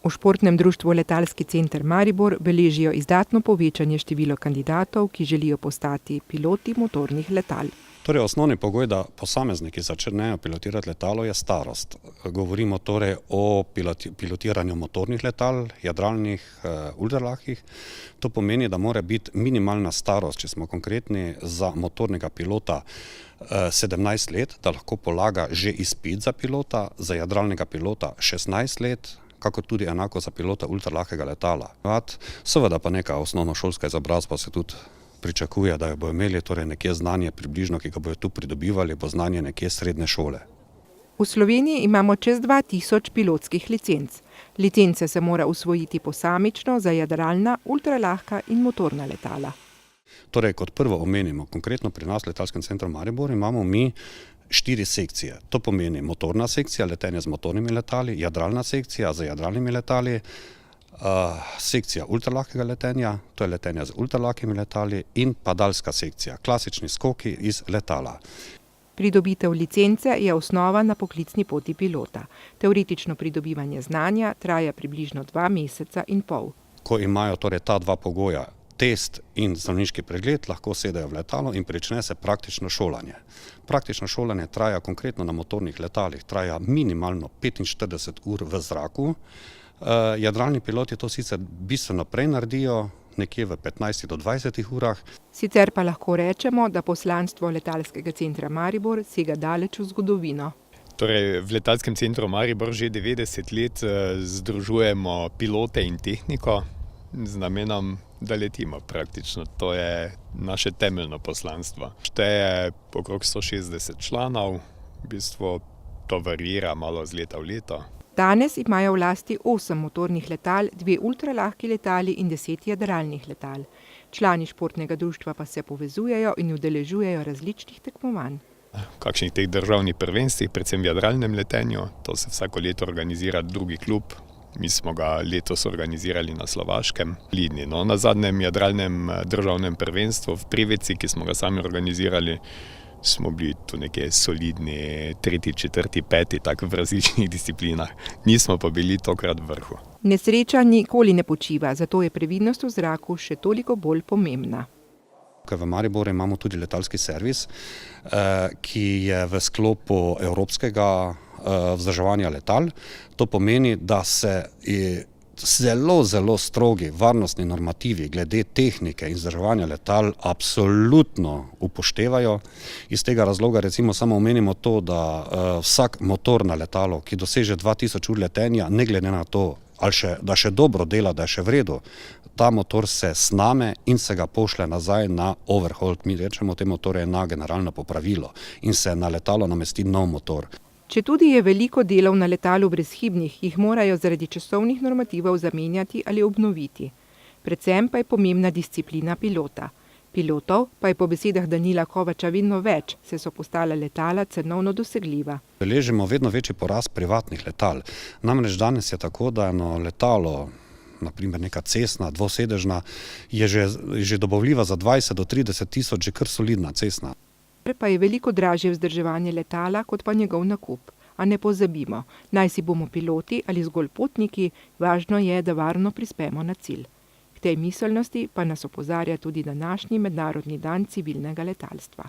V Športnem društvu Letalski center Maribor beležijo izdatno povečanje števila kandidatov, ki želijo postati piloti motornih letal. Torej, osnovni pogoj, da posamezniki začnejo pilotirati letalo, je starost. Govorimo torej o pilotiranju motornih letal, jadralnih, ultralahkih. To pomeni, da mora biti minimalna starost, če smo konkretni, za motornega pilota 17 let, da lahko polaga že izpit za pilota, za jadralnega pilota 16 let, kakor tudi enako za pilota ultralahkega letala. Seveda pa neka osnovnošolska izobrazba se tudi pričakuje, da jo bodo imeli, torej nekje znanje približno, ki ga bodo tu pridobivali, bo znanje nekje srednje šole. V Sloveniji imamo čez 2000 pilotskih licenc. Licence se mora usvojiti posamično za jadralna, ultralahka in motorna letala. Torej, kot prvo omenimo, konkretno pri nas v Letalskem centru Maribor imamo mi 4 sekcije. To pomeni motorna sekcija, letenje z motornimi letali, jadralna sekcija z jadralnimi letali, sekcija ultralahkega letenja, to je letenje z ultralahkimi letali, in padalska sekcija, klasični skoki iz letala. Pridobitev licence je osnova na poklicni poti pilota. Teoretično pridobivanje znanja traja približno 2 meseca in pol. Ko imajo torej ta dva pogoja, test in zdravniški pregled, lahko sedajo v letalo in prične se praktično šolanje. Praktično šolanje traja konkretno na motornih letalih, traja minimalno 45 ur v zraku. Jadralni piloti to sicer bistveno prej naredijo, nekje v 15 do 20 urah. Sicer pa lahko rečemo, da poslanstvo Letalskega centra Maribor sega daleč v zgodovino. Torej, v Letalskem centru Maribor že 90 let združujemo pilote in tehniko z namenom, da letimo praktično. To je naše temeljno poslanstvo. Šteje okrog 160 članov, v bistvu to variira malo z leta v leto. Danes imajo v lasti 8 motornih letal, 2 ultralahki letali in 10 jadralnih letal. Člani športnega društva pa se povezujejo in udeležujejo različnih tekmovanj. Kakšnih teh državnih prvenstvih, predvsem v jadralnem letenju, to se vsako leto organizira drugi klub. Mi smo ga letos organizirali na Slovaškem, Lidni. Na zadnjem jadralnem državnem prvenstvu v Preveci, ki smo ga sami organizirali, smo bili tu nekje solidni 3., 4., 5., tako v različnih disciplinah. Nismo pa bili tokrat v vrhu. Nesreča nikoli ne počiva, zato je previdnost v zraku še toliko bolj pomembna. V Mariboru imamo tudi letalski servis, ki je v sklopu evropskega vzdrževanja letal. To pomeni, da se zelo strogi varnostni normativi glede tehnike in vzdrževanja letal absolutno upoštevajo. Iz tega razloga recimo samo omenimo to, da vsak motor na letalo, ki doseže 2000 ur letenja, ne glede na to, da še dobro dela, da je še v redu, ta motor se sname in se ga pošlje nazaj na overhaul. Mi rečemo temu torej na generalno popravilo in se na letalo namesti nov motor. Četudi je veliko delov na letalu brezhibnih, jih morajo zaradi časovnih normativov zamenjati ali obnoviti. Predvsem pa je pomembna disciplina pilota. Pilotov pa je po besedah Danila Kovača vedno več, saj so postala letala cenovno dosegljiva. Beležimo vedno večji porast privatnih letal. Namreč danes je tako, da eno letalo, naprimer neka cestna, dvosedežna, je že dobavljiva za 20 do 30 tisoč, že kar solidna cestna. Pa je veliko dražje vzdrževanje letala, kot pa njegov nakup. A ne pozabimo, naj si bomo piloti ali zgolj potniki, važno je, da varno prispemo na cilj. K tej miselnosti pa nas opozarja tudi današnji mednarodni dan civilnega letalstva.